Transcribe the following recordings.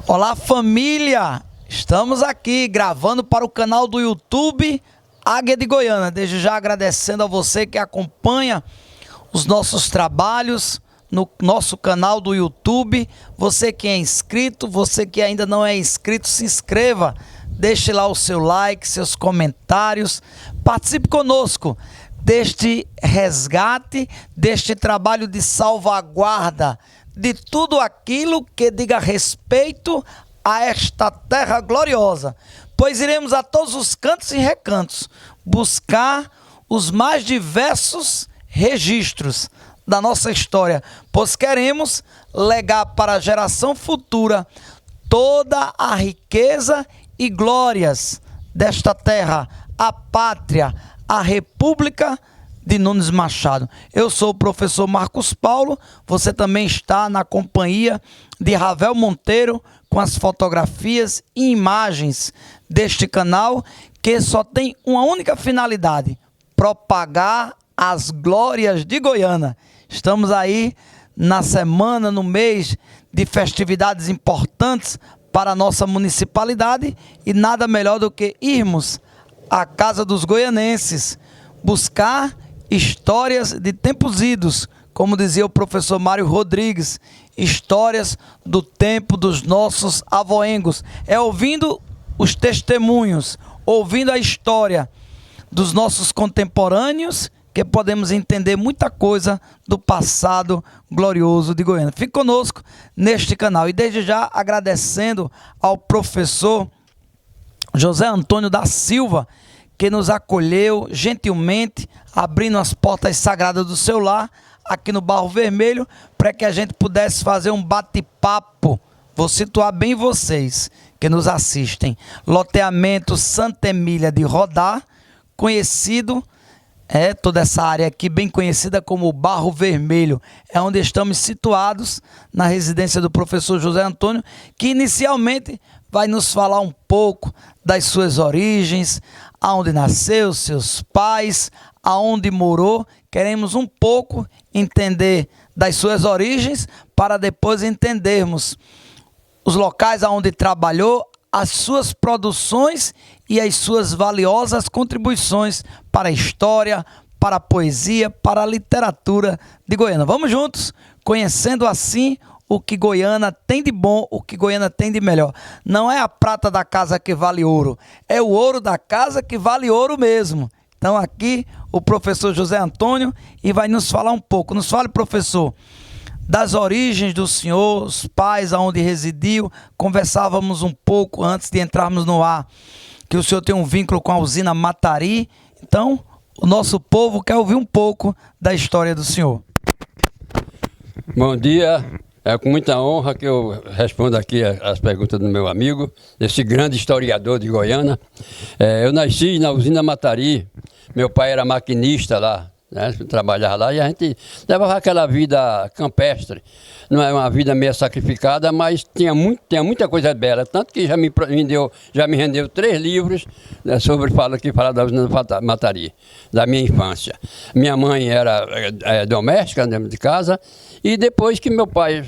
Olá, família! Estamos aqui gravando para o canal do YouTube Águia de Goiânia. Desde já agradecendo a você que acompanha os nossos trabalhos no nosso canal do YouTube. Você que é inscrito, você que ainda não é inscrito, se inscreva. Deixe lá o seu like, seus comentários. Participe conosco deste resgate, deste trabalho de salvaguarda de tudo aquilo que diga respeito a esta terra gloriosa, pois iremos a todos os cantos e recantos buscar os mais diversos registros da nossa história, pois queremos legar para a geração futura toda a riqueza e glórias desta terra, a pátria, a República de Nunes Machado. Eu sou o professor Marcos Paulo, você também está na companhia de Ravel Monteiro com as fotografias e imagens deste canal que só tem uma única finalidade: propagar as glórias de Goiânia. Estamos aí na semana, no mês de festividades importantes para a nossa municipalidade e nada melhor do que irmos à casa dos goianenses, buscar histórias de tempos idos, como dizia o professor Mário Rodrigues, histórias do tempo dos nossos avoengos. É ouvindo os testemunhos, ouvindo a história dos nossos contemporâneos que podemos entender muita coisa do passado glorioso de Goiânia. Fique conosco neste canal e desde já agradecendo ao professor José Antônio da Silva, que nos acolheu gentilmente, abrindo as portas sagradas do seu lar, aqui no Barro Vermelho, para que a gente pudesse fazer um bate-papo. Vou situar bem vocês que nos assistem. Loteamento Santa Emília de Rodar, conhecido, toda essa área aqui bem conhecida como o Barro Vermelho, é onde estamos situados, na residência do professor José Antônio, que inicialmente vai nos falar um pouco das suas origens, aonde nasceu, seus pais, aonde morou. Queremos um pouco entender das suas origens para depois entendermos os locais aonde trabalhou, as suas produções e as suas valiosas contribuições para a história, para a poesia, para a literatura de Goiânia. Vamos juntos, conhecendo assim o que Goiânia tem de bom, o que Goiânia tem de melhor. Não é a prata da casa que vale ouro, é o ouro da casa que vale ouro mesmo. Então aqui o professor José Antônio e vai nos falar um pouco. Nos fale, professor, das origens do senhor, os pais, aonde residiu. Conversávamos um pouco antes de entrarmos no ar, que o senhor tem um vínculo com a usina Matari. Então, o nosso povo quer ouvir um pouco da história do senhor. Bom dia. É com muita honra que eu respondo aqui as perguntas do meu amigo, esse grande historiador de Goiânia. Eu nasci na usina Matari, meu pai era maquinista lá, né, trabalhava lá, e a gente levava aquela vida campestre. Não é uma vida meio sacrificada, mas tinha muita coisa bela, tanto que já me rendeu 3 livros, né, que fala da usina Matari, da minha infância. Minha mãe era doméstica dentro de casa, e depois que meu pai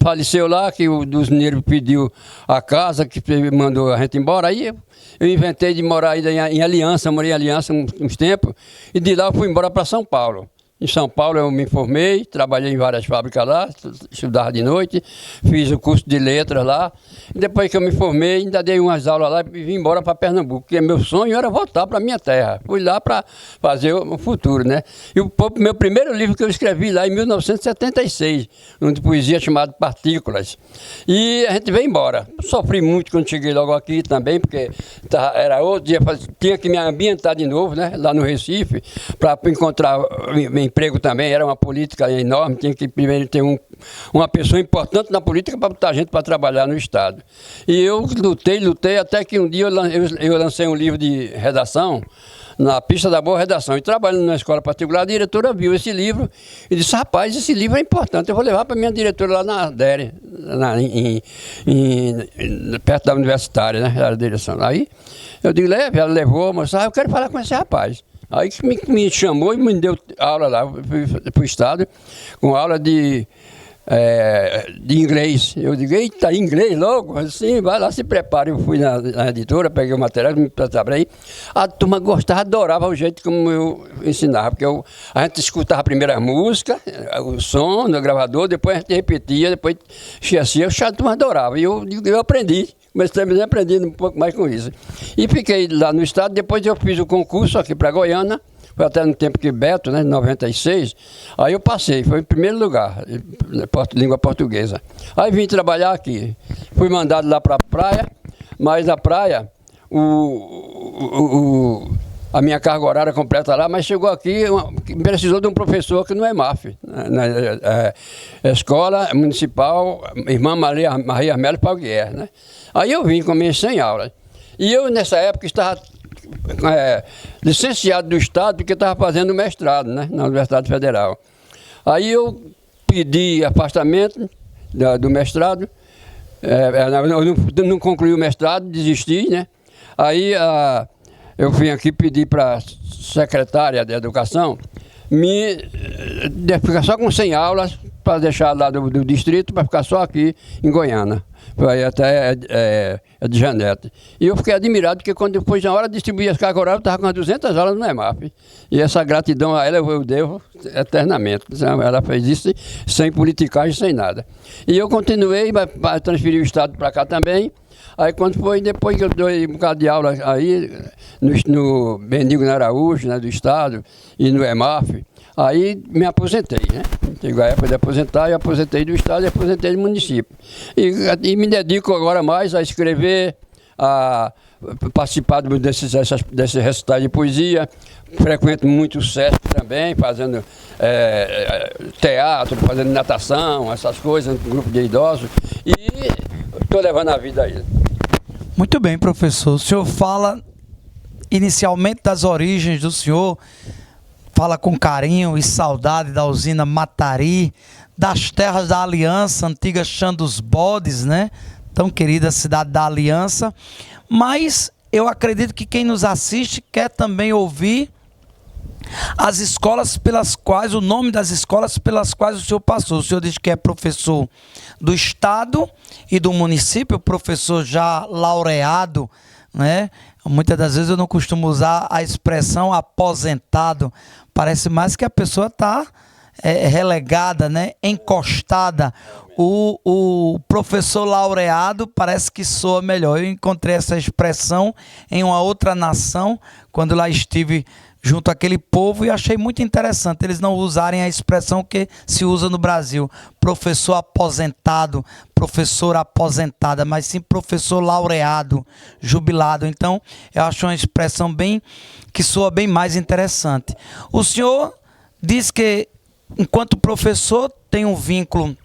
faleceu lá, que o dos mineiros pediu a casa, que mandou a gente embora, aí eu inventei de morar ainda em Aliança, morei em Aliança uns tempos, e de lá eu fui embora para São Paulo. Em São Paulo eu me formei, trabalhei em várias fábricas lá, estudava de noite, fiz o curso de letras lá. E depois que eu me formei, ainda dei umas aulas lá e vim embora para Pernambuco, porque meu sonho era voltar para a minha terra. Fui lá para fazer o futuro, né? E o meu primeiro livro que eu escrevi lá em 1976, um de poesia chamado Partículas. E a gente veio embora. Sofri muito quando cheguei logo aqui também, porque era outro dia, tinha que me ambientar de novo, né? Lá no Recife, para encontrar emprego também. Era uma política enorme, tinha que primeiro ter uma pessoa importante na política para botar gente para trabalhar no Estado. E eu lutei, até que um dia eu lancei um livro de redação, na pista da boa redação, e trabalhando na escola particular, a diretora viu esse livro e disse: rapaz, esse livro é importante, eu vou levar para minha diretora lá na DERE, perto da universitária, né, a direção. Aí eu digo: leve, ela levou, mas eu quero falar com esse rapaz. Aí que me chamou e me deu aula lá, para o Estado, com aula de de inglês. Eu digo, eita, inglês logo? Assim, vai lá, se prepare. Eu fui na editora, peguei o material, me preparei. A turma gostava, adorava o jeito como eu ensinava, porque a gente escutava primeiro a música, o som no gravador, depois a gente repetia, depois esquecia, a turma adorava. E eu aprendi, mas também aprendi um pouco mais com isso. E fiquei lá no estado, depois eu fiz o concurso aqui para Goiânia. Foi até no tempo que Beto, né, em 96, aí eu passei, foi em primeiro lugar, língua portuguesa. Aí vim trabalhar aqui, fui mandado lá para a praia, mas na praia a minha carga horária completa lá, mas chegou aqui, precisou de um professor que não é MAF, na Escola Municipal Irmã Maria Armélia Palguier, né? Aí eu vim, comecei sem aula. E eu, nessa época, estava licenciado do Estado, porque estava fazendo mestrado, né, na Universidade Federal. Aí eu pedi afastamento do mestrado, eu não concluí o mestrado, desisti, né? Aí eu vim aqui pedir para a secretária de Educação ficar só com 100 aulas, para deixar lá do distrito, para ficar só aqui em Goiânia. Foi até de Janete. E eu fiquei admirado, porque quando depois na hora de distribuir as cargas horárias, eu estava com as 200 aulas no EMAF. E essa gratidão a ela eu devo eternamente. Ela fez isso sem politicagem, sem nada. E eu continuei, para transferir o Estado para cá também. Aí quando foi, depois que eu dei um bocado de aula aí, no Benigno Araújo, né, do Estado, e no EMAF, aí me aposentei, né? Chegou a época de aposentar, eu aposentei do Estado e aposentei do município. E me dedico agora mais a escrever, a participar desses recitais de poesia, frequento muito o SESC também, fazendo teatro, fazendo natação, essas coisas, um grupo de idosos, e estou levando a vida aí. Muito bem, professor. O senhor fala inicialmente das origens do senhor, fala com carinho e saudade da usina Matari, das terras da Aliança, antiga Chã dos Bodes, né? Tão querida cidade da Aliança. Mas eu acredito que quem nos assiste quer também ouvir as escolas pelas quais, o nome das escolas pelas quais o senhor passou. O senhor diz que é professor do Estado e do município, professor já laureado, né? Muitas das vezes eu não costumo usar a expressão aposentado. Parece mais que a pessoa está relegada, né? Encostada. O professor laureado parece que soa melhor. Eu encontrei essa expressão em uma outra nação, quando lá estive junto àquele povo, e achei muito interessante eles não usarem a expressão que se usa no Brasil, professor aposentado, professora aposentada, mas sim professor laureado, jubilado. Então, eu acho uma expressão que soa bem mais interessante. O senhor diz que, enquanto professor, tem um vínculo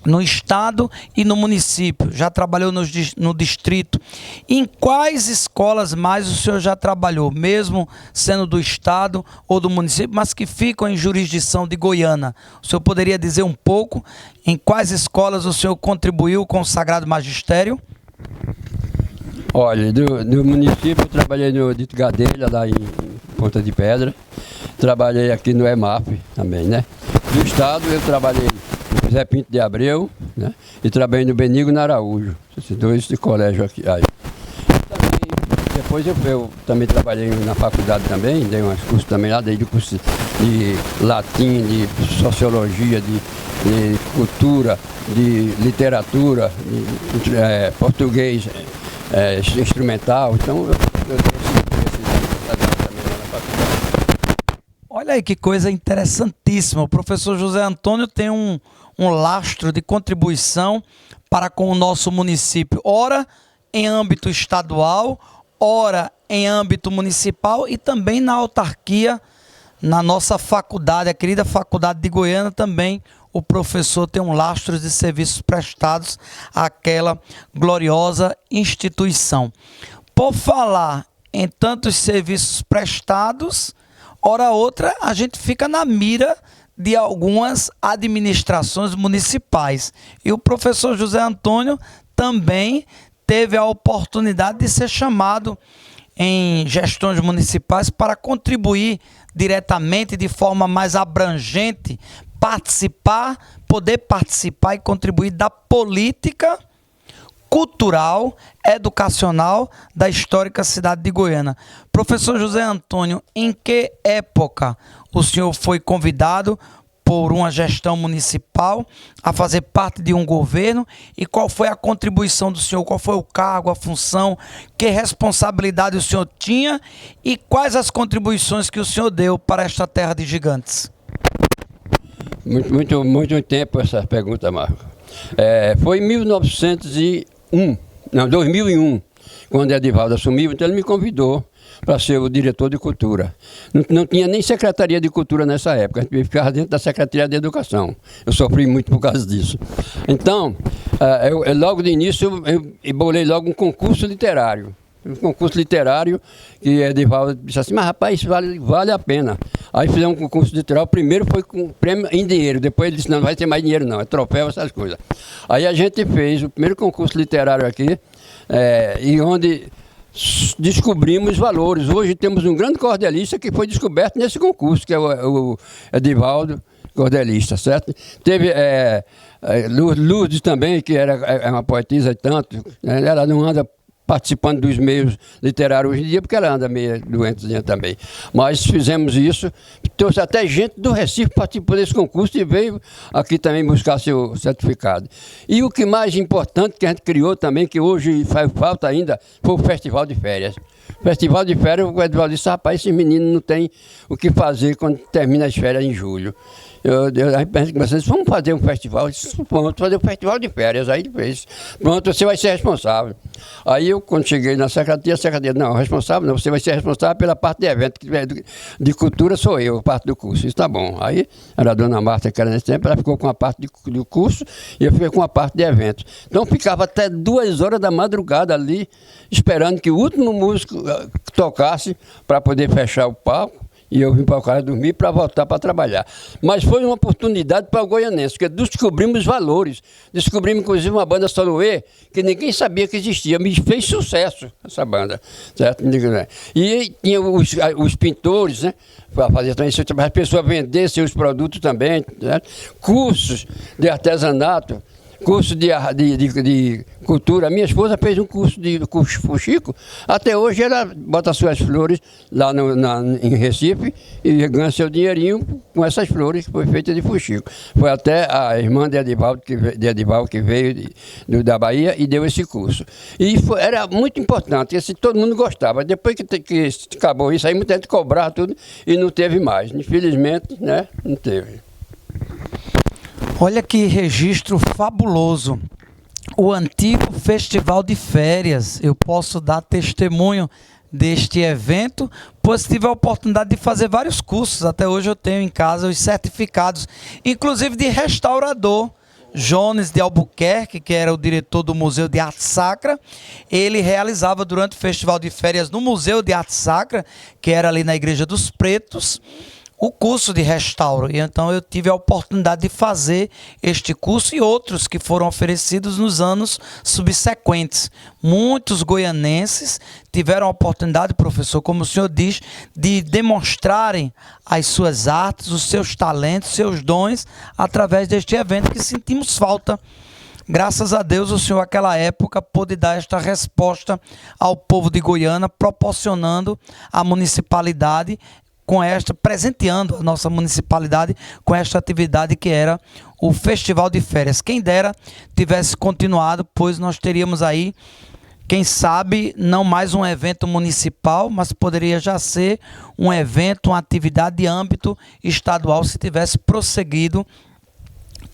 no Estado e no município, já trabalhou no distrito. Em quais escolas mais o senhor já trabalhou, mesmo sendo do Estado ou do município, mas que ficam em jurisdição de Goiânia? O senhor poderia dizer um pouco em quais escolas o senhor contribuiu com o Sagrado Magistério? Olha, do município eu trabalhei no Dito Gadelha, lá em Ponta de Pedra. Trabalhei aqui no EMAP também, né? Do Estado eu trabalhei no Zé Pinto de Abreu, né? E trabalhei no Benigno Araújo, esses dois de colégio aqui. Aí. Depois eu também trabalhei na faculdade também, dei uns cursos também lá, dei curso de latim, de sociologia, de cultura, de literatura, de português instrumental. Então eu Olha aí que coisa interessantíssima. O professor José Antônio tem um lastro de contribuição para com o nosso município, ora em âmbito estadual, ora em âmbito municipal e também na autarquia, na nossa faculdade, a querida Faculdade de Goiânia também. O professor tem um lastro de serviços prestados àquela gloriosa instituição. Por falar em tantos serviços prestados, hora outra a gente fica na mira de algumas administrações municipais. E o professor José Antônio também teve a oportunidade de ser chamado em gestões municipais para contribuir diretamente, de forma mais abrangente, poder participar e contribuir da política cultural, educacional da histórica cidade de Goiânia. Professor José Antônio, em que época o senhor foi convidado por uma gestão municipal a fazer parte de um governo e qual foi a contribuição do senhor, qual foi o cargo, a função, que responsabilidade o senhor tinha e quais as contribuições que o senhor deu para esta terra de gigantes? Muito tempo essa pergunta, Marco. Foi em 2001, quando Edivaldo assumiu, então ele me convidou para ser o diretor de cultura. Não tinha nem secretaria de cultura nessa época, a gente ficava dentro da secretaria de educação. Eu sofri muito por causa disso. Então, logo de início, eu bolei logo um concurso literário. Um concurso literário que Edivaldo disse assim, mas rapaz, isso vale a pena. Aí fizemos um concurso literário, o primeiro foi com prêmio em dinheiro, depois ele disse, não vai ter mais dinheiro não, é troféu, essas coisas. Aí a gente fez o primeiro concurso literário aqui, e onde descobrimos valores. Hoje temos um grande cordelista que foi descoberto nesse concurso, que é o Edivaldo Cordelista, certo? Teve Lourdes também, que é uma poetisa e tanto, né? Ela não anda participando dos meios literários hoje em dia, porque ela anda meio doentezinha também. Mas fizemos isso, trouxe até gente do Recife participou desse concurso e veio aqui também buscar seu certificado. E o que mais importante que a gente criou também, que hoje faz falta ainda, foi o Festival de Férias. Festival de Férias, o Edvaldo disse, rapaz, esses meninos não têm o que fazer quando termina as férias em julho. Aí vamos fazer um festival. Eu disse, pronto, fazer um festival de férias. Aí ele fez, pronto, você vai ser responsável. Aí eu, quando cheguei na secretaria, a secretaria, não, responsável não, você vai ser responsável pela parte de evento, de cultura sou eu, parte do curso. Isso tá bom. Aí era a dona Marta, que era nesse tempo, ela ficou com a parte do curso e eu fiquei com a parte de eventos. Então ficava até 2 horas da madrugada ali, esperando que o último músico tocasse para poder fechar o palco. E eu vim para o cara dormir para voltar para trabalhar. Mas foi uma oportunidade para o goianense, porque descobrimos valores. Descobrimos, inclusive, uma banda Soloê, que ninguém sabia que existia. Me fez sucesso essa banda. Certo? E tinha os pintores, né? Para fazer também, as pessoas vender seus produtos também. Certo? Cursos de artesanato. Curso de cultura. Minha esposa fez um curso de fuxico. Até hoje ela bota suas flores lá em Recife e ganha seu dinheirinho com essas flores que foi feita de fuxico. Foi até a irmã de Edivaldo que veio da Bahia e deu esse curso. E era muito importante, assim, todo mundo gostava. Depois que acabou isso, aí muita gente cobrava tudo e não teve mais. Infelizmente, né, não teve. Olha que registro fabuloso. O antigo Festival de Férias. Eu posso dar testemunho deste evento, pois tive a oportunidade de fazer vários cursos. Até hoje eu tenho em casa os certificados, inclusive de restaurador. Jones de Albuquerque, que era o diretor do Museu de Arte Sacra, ele realizava durante o Festival de Férias no Museu de Arte Sacra, que era ali na Igreja dos Pretos, o curso de restauro. E então eu tive a oportunidade de fazer este curso e outros que foram oferecidos nos anos subsequentes. Muitos goianenses tiveram a oportunidade, professor, como o senhor diz, de demonstrarem as suas artes, os seus talentos, seus dons, através deste evento que sentimos falta. Graças a Deus, o senhor, naquela época, pôde dar esta resposta ao povo de Goiânia, proporcionando à municipalidade presenteando a nossa municipalidade com esta atividade que era o Festival de Férias. Quem dera tivesse continuado, pois nós teríamos aí, quem sabe, não mais um evento municipal, mas poderia já ser um evento, uma atividade de âmbito estadual, se tivesse prosseguido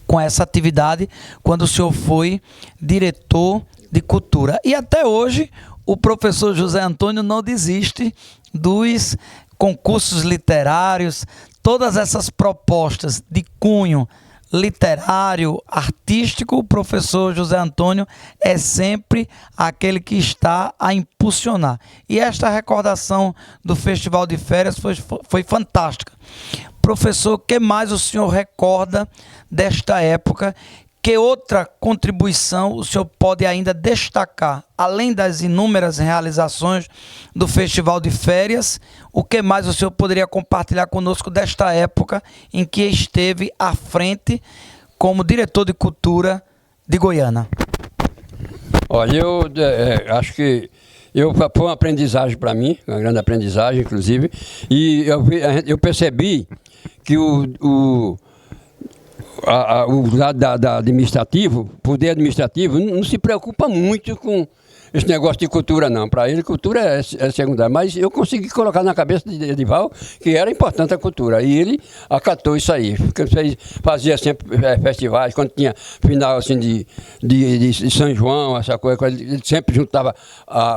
com essa atividade quando o senhor foi diretor de cultura. E até hoje, o professor José Antônio não desiste dos concursos literários, todas essas propostas de cunho literário, artístico. O professor José Antônio é sempre aquele que está a impulsionar. E esta recordação do Festival de Férias foi fantástica. Professor, o que mais o senhor recorda desta época Que outra contribuição o senhor pode ainda destacar, além das inúmeras realizações do Festival de Férias? O que mais o senhor poderia compartilhar conosco desta época em que esteve à frente como diretor de cultura de Goiânia? Olha, eu acho que foi uma aprendizagem para mim, uma grande aprendizagem, inclusive, e eu percebi que o lado administrativo, poder administrativo, não se preocupa muito com esse negócio de cultura, não. Para ele, cultura é secundária. Mas eu consegui colocar na cabeça de Edival que era importante a cultura. E ele acatou isso aí. Fazia sempre festivais, quando tinha final assim, de São João, essa coisa, ele sempre juntava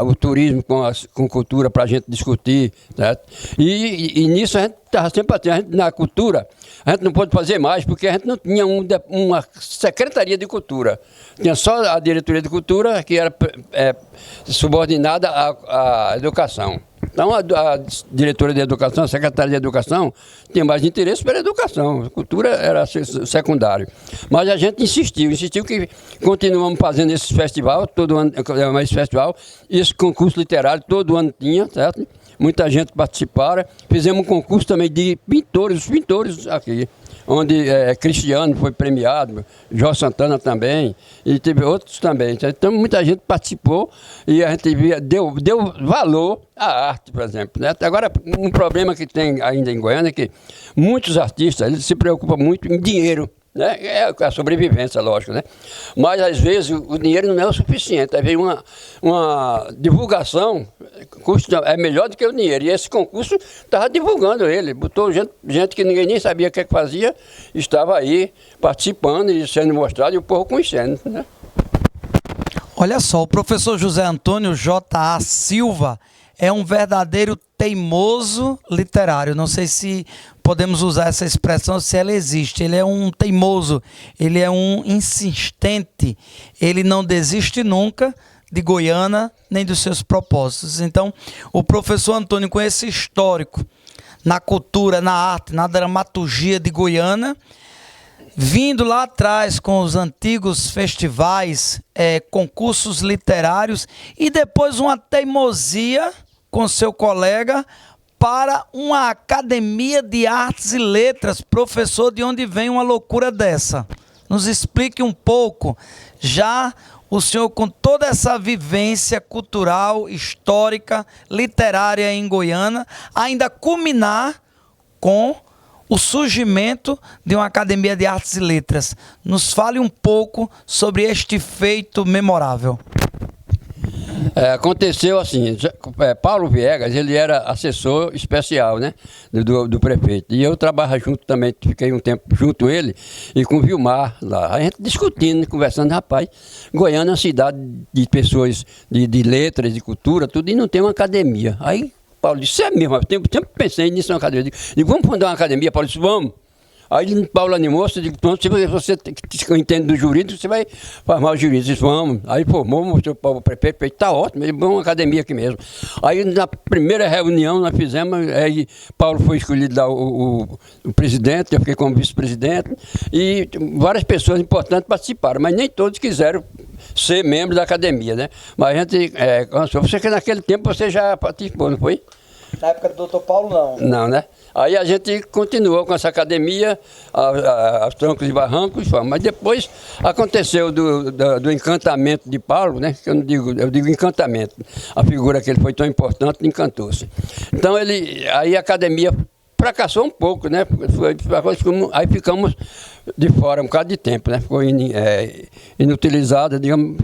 o turismo com cultura para a gente discutir. Certo? E nisso a gente estava sempre atento. Na cultura, a gente não pôde fazer mais, porque a gente não tinha uma secretaria de cultura. Tinha só a diretoria de cultura, que era subordinada à educação. Então, a diretora de educação, a secretária de educação, tinha mais interesse pela educação. A cultura era secundário. Mas a gente insistiu que continuamos fazendo esse festival, todo ano, esse concurso literário, todo ano tinha, certo? Muita gente participaram. Fizemos um concurso também de pintores, os pintores aqui, onde Cristiano foi premiado, Jorge Santana também, e teve outros também. Então, muita gente participou e a gente deu valor à arte, por exemplo. Né? Agora, um problema que tem ainda em Goiânia é que muitos artistas eles se preocupam muito em dinheiro. Né? É a sobrevivência, lógico, né? Mas às vezes o dinheiro não é o suficiente. Aí vem uma divulgação, é melhor do que o dinheiro. E esse concurso estava divulgando ele, botou gente que ninguém nem sabia o que fazia, estava aí participando e sendo mostrado e o povo conhecendo. Né? Olha só, o professor José Antônio J.A. Silva é um verdadeiro teimoso literário. Não sei se podemos usar essa expressão, se ela existe. Ele é um teimoso, ele é um insistente, ele não desiste nunca de Goiânia nem dos seus propósitos. Então, o professor Antônio, com esse histórico na cultura, na arte, na dramaturgia de Goiânia, vindo lá atrás com os antigos festivais, concursos literários e depois uma teimosia com seu colega para uma academia de artes e letras. Professor, de onde vem uma loucura dessa? Nos explique um pouco, já o senhor com toda essa vivência cultural, histórica, literária em Goiânia, ainda culminar com o surgimento de uma academia de artes e letras. Nos fale um pouco sobre este feito memorável. Aconteceu assim, Paulo Viegas, ele era assessor especial, né, do prefeito. E eu trabalhava junto também, fiquei um tempo junto ele e com o Vilmar lá. A gente discutindo, conversando, rapaz, Goiânia é uma cidade de pessoas de letras, de cultura, tudo, e não tem uma academia. Aí Paulo disse, é mesmo, eu sempre pensei nisso na academia. Digo, vamos fundar uma academia? Paulo disse, vamos. Aí Paulo animou-se, disse, pronto, se você entende do jurídico, você vai formar o jurídico. Disse, vamos. Aí formou, mostrou para o prefeito, está ótimo, vamos uma academia aqui mesmo. Aí na primeira reunião nós fizemos, aí Paulo foi escolhido lá o presidente, eu fiquei como vice-presidente, e várias pessoas importantes participaram, mas nem todos quiseram ser membros da academia, né? Mas a gente, você que naquele tempo você já participou, não foi? Na época do Dr. Paulo, não. Não, né? Aí a gente continuou com essa academia, aos trancos e barrancos, mas depois aconteceu do encantamento de Paulo, né? Que eu digo encantamento. A figura que ele foi tão importante encantou-se. Então aí a academia fracassou um pouco, né? Aí ficamos de fora um bocado de tempo, né? Ficou inutilizada, digamos,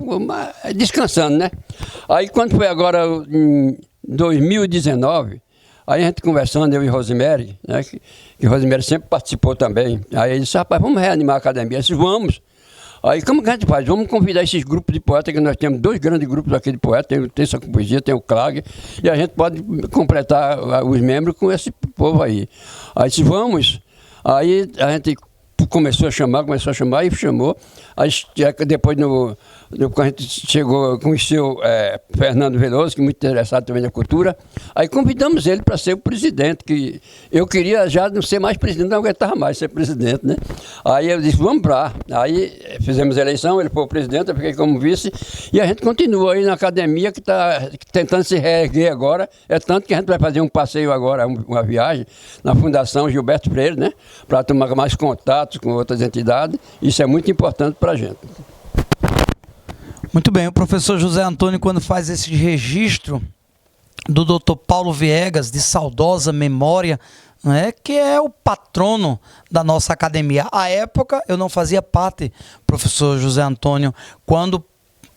descansando, né? Aí quando foi agora em 2019, aí a gente conversando, eu e Rosemary, né, que Rosemary sempre participou também. Aí ele disse, rapaz, vamos reanimar a academia. Eu disse, vamos. Aí como que a gente faz? Vamos convidar esses grupos de poetas, que nós temos 2 grandes grupos aqui de poetas, tem o Terça com Poesia, tem o Clag, e a gente pode completar os membros com esse povo aí. Aí disse, vamos. Aí a gente começou a chamar e chamou. Aí depois quando a gente chegou, conheceu Fernando Veloso, que é muito interessado também na cultura, aí convidamos ele para ser o presidente, que eu queria já não ser mais presidente, não aguentava mais ser presidente, né? Aí eu disse, vamos para. Aí fizemos a eleição, ele foi o presidente, eu fiquei como vice, e a gente continua aí na academia, que está tentando se reerguer agora, é tanto que a gente vai fazer um passeio agora, uma viagem, na Fundação Gilberto Freire, né? Para tomar mais contatos com outras entidades, isso é muito importante para a gente. Muito bem, o professor José Antônio, quando faz esse registro do Dr. Paulo Viegas, de saudosa memória, né, que é o patrono da nossa academia. À época, eu não fazia parte, professor José Antônio, quando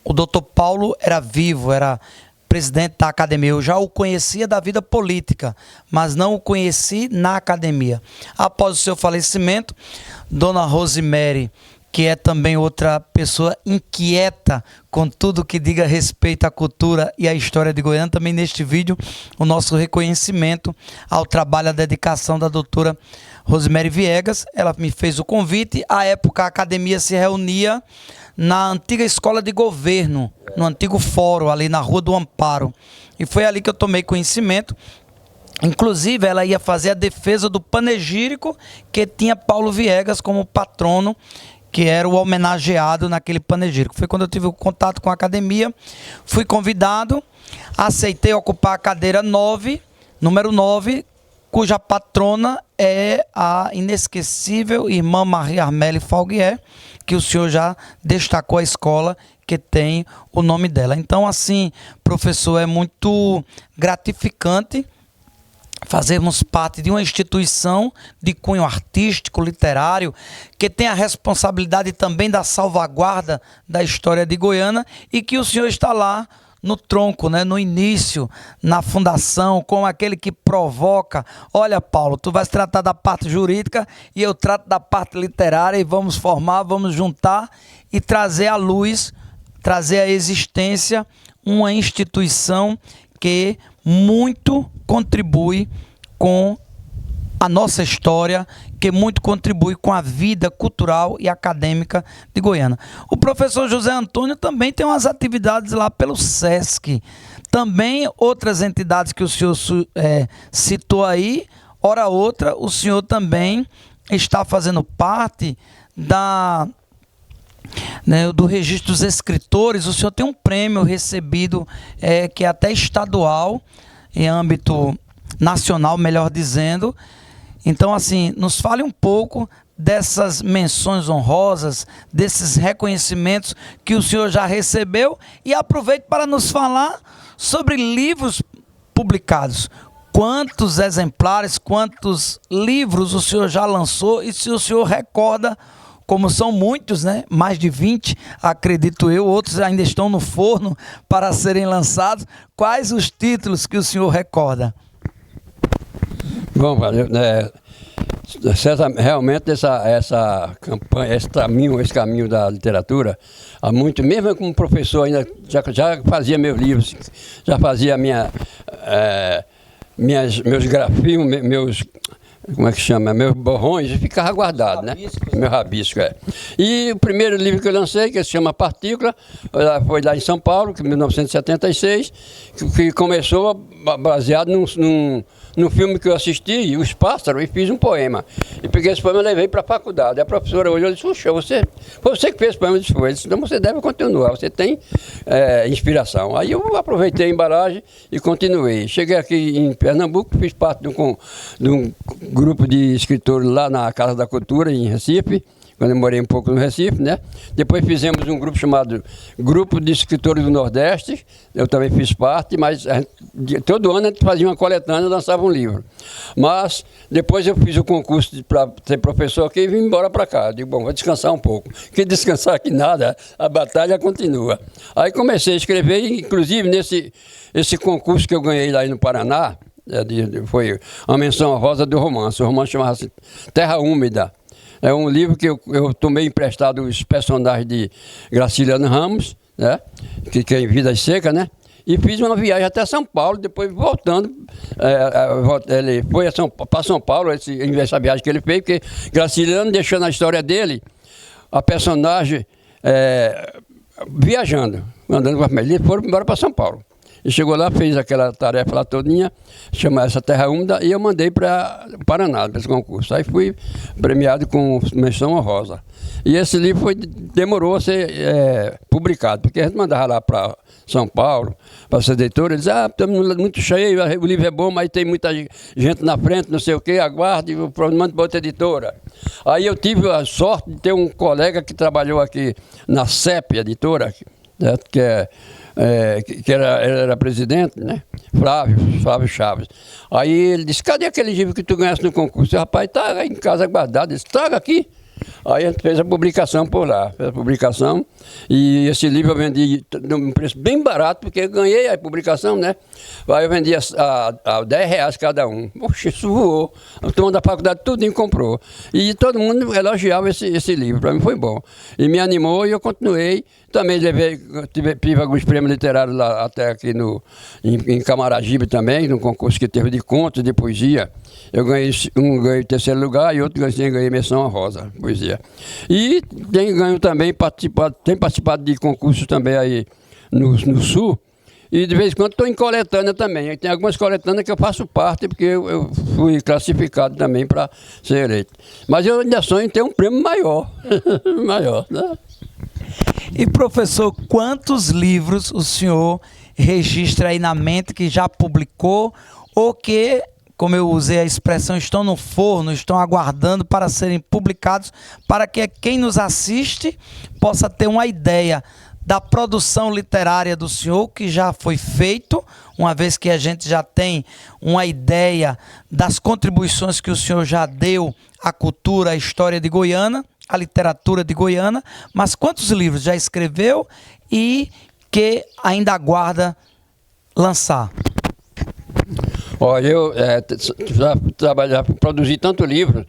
o Dr. Paulo era vivo, era presidente da academia. Eu já o conhecia da vida política, mas não o conheci na academia. Após o seu falecimento, dona Rosemary, que é também outra pessoa inquieta com tudo que diga respeito à cultura e à história de Goiânia, também neste vídeo o nosso reconhecimento ao trabalho e à dedicação da doutora Rosemary Viegas. Ela me fez o convite. À época a academia se reunia na antiga escola de governo, no antigo fórum, ali na Rua do Amparo. E foi ali que eu tomei conhecimento. Inclusive, ela ia fazer a defesa do panegírico que tinha Paulo Viegas como patrono, que era o homenageado naquele panegírico. Foi quando eu tive o contato com a academia, fui convidado, aceitei ocupar a cadeira 9, número 9, cuja patrona é a inesquecível irmã Maria Armelle Falguier, que o senhor já destacou a escola que tem o nome dela. Então, assim, professor, é muito gratificante fazermos parte de uma instituição de cunho artístico, literário, que tem a responsabilidade também da salvaguarda da história de Goiânia, e que o senhor está lá no tronco, né, no início, na fundação, como aquele que provoca. Olha, Paulo, tu vais tratar da parte jurídica e eu trato da parte literária, e vamos formar, vamos juntar e trazer à luz, trazer à existência uma instituição que muito contribui com a nossa história, que muito contribui com a vida cultural e acadêmica de Goiânia. O professor José Antônio também tem umas atividades lá pelo SESC. Também outras entidades que o senhor citou aí, ora outra, o senhor também está fazendo parte do registro dos escritores. O senhor tem um prêmio recebido, que é até estadual, em âmbito nacional, melhor dizendo. Então, assim, nos fale um pouco dessas menções honrosas, desses reconhecimentos que o senhor já recebeu, e aproveite para nos falar sobre livros publicados. Quantos exemplares, quantos livros o senhor já lançou, e se o senhor recorda, como são muitos, né? Mais de 20, acredito eu, outros ainda estão no forno para serem lançados. Quais os títulos que o senhor recorda? Bom, realmente essa campanha, esse caminho da literatura, há muito, mesmo como professor ainda já fazia meus livros, já fazia meus grafinhos, como é que chama? Meus borrões, e ficava guardado, né? Meu rabisco, E o primeiro livro que eu lancei, que se chama Partícula, foi lá em São Paulo, em 1976, que começou baseado num filme que eu assisti, Os Pássaros, e fiz um poema. E peguei esse poema e levei para a faculdade. A professora olhou e disse, puxa, foi você que fez esse poema? Eu disse, foi. Então você deve continuar, você tem inspiração. Aí eu aproveitei a embalagem e continuei. Cheguei aqui em Pernambuco, fiz parte de um grupo de escritores lá na Casa da Cultura, em Recife, quando eu morei um pouco no Recife, né? Depois fizemos um grupo chamado Grupo de Escritores do Nordeste, eu também fiz parte, mas todo ano a gente fazia uma coletânea e lançava um livro. Mas depois eu fiz o concurso para ser professor aqui e vim embora para cá. Eu digo, bom, vou descansar um pouco. Que descansar aqui nada, a batalha continua. Aí comecei a escrever, inclusive esse concurso que eu ganhei lá no Paraná, foi uma menção honrosa do romance. O romance chamava-se Terra Úmida. É um livro que eu tomei emprestado os personagens de Graciliano Ramos, né? Que é em Vidas Secas, né? E fiz uma viagem até São Paulo, depois voltando, ele foi para São Paulo, essa viagem que ele fez, porque Graciliano deixou na história dele a personagem viajando, andando com a família, eles foram embora para São Paulo. E chegou lá, fez aquela tarefa lá todinha, chamar essa Terra Úmida, e eu mandei para o Paraná, para esse concurso. Aí fui premiado com menção honrosa. E esse livro demorou a ser publicado, porque a gente mandava lá para São Paulo, para ser editora, eles diziam, estamos muito cheio, o livro é bom, mas tem muita gente na frente, não sei o quê, aguarde, manda para outra editora. Aí eu tive a sorte de ter um colega que trabalhou aqui na CEP, editora, né, que era presidente, né? Flávio Chaves. Aí ele disse, cadê aquele livro que tu ganhaste no concurso? Rapaz, está em casa guardado. Ele disse, traga aqui. Aí a gente fez a publicação por lá, fez a publicação, e esse livro eu vendi num preço bem barato, porque eu ganhei a publicação, né? Aí eu vendi a R$10 cada um. Poxa, isso voou. A turma da faculdade tudinho comprou. E todo mundo elogiava esse livro, para mim foi bom. E me animou e eu continuei. Também tive alguns prêmios literários lá, até aqui em Camaragibe também, num concurso que teve de contos, de poesia. Eu ganhei ganhei terceiro lugar e outro ganhei menção honrosa, poesia. E tenho participado de concursos também aí no Sul. E de vez em quando estou em coletânea também. Tem algumas coletâneas que eu faço parte, porque eu fui classificado também para ser eleito. Mas eu ainda sonho em ter um prêmio maior. Maior, né? E professor, quantos livros o senhor registra aí na mente que já publicou ou que, como eu usei a expressão, estão no forno, estão aguardando para serem publicados, para que quem nos assiste possa ter uma ideia da produção literária do senhor, que já foi feito, uma vez que a gente já tem uma ideia das contribuições que o senhor já deu à cultura, à história de Goiânia, à literatura de Goiânia, mas quantos livros já escreveu e que ainda aguarda lançar? Olha, eu já produzi tanto livro,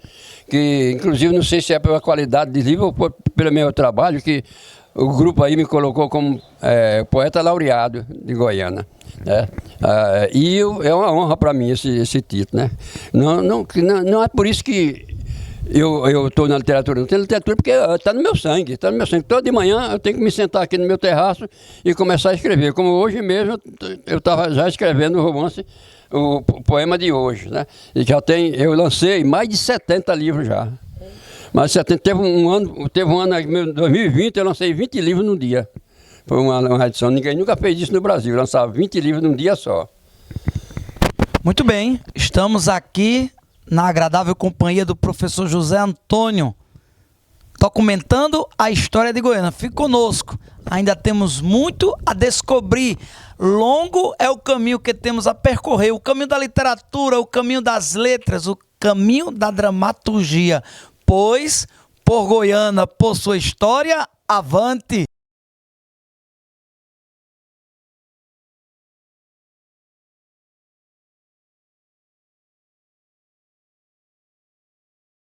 que inclusive não sei se é pela qualidade de livro ou pelo meu trabalho, que o grupo aí me colocou como poeta laureado de Goiânia, né? E é uma honra para mim esse título, né? Não é por isso que eu estou na literatura, não tenho literatura porque está no meu sangue, está no meu sangue. Toda de manhã eu tenho que me sentar aqui no meu terraço e começar a escrever. Como hoje mesmo eu estava já escrevendo o romance, o poema de hoje, né? E eu lancei mais de 70 livros já. Mas teve um ano, em 2020, eu lancei 20 livros num dia. Foi uma edição, ninguém nunca fez isso no Brasil, lançava 20 livros num dia só. Muito bem, estamos aqui na agradável companhia do professor José Antônio, documentando a história de Goiânia. Fique conosco, ainda temos muito a descobrir. Longo é o caminho que temos a percorrer, o caminho da literatura, o caminho das letras, o caminho da dramaturgia. Pois, por Goiânia, por sua história, avante!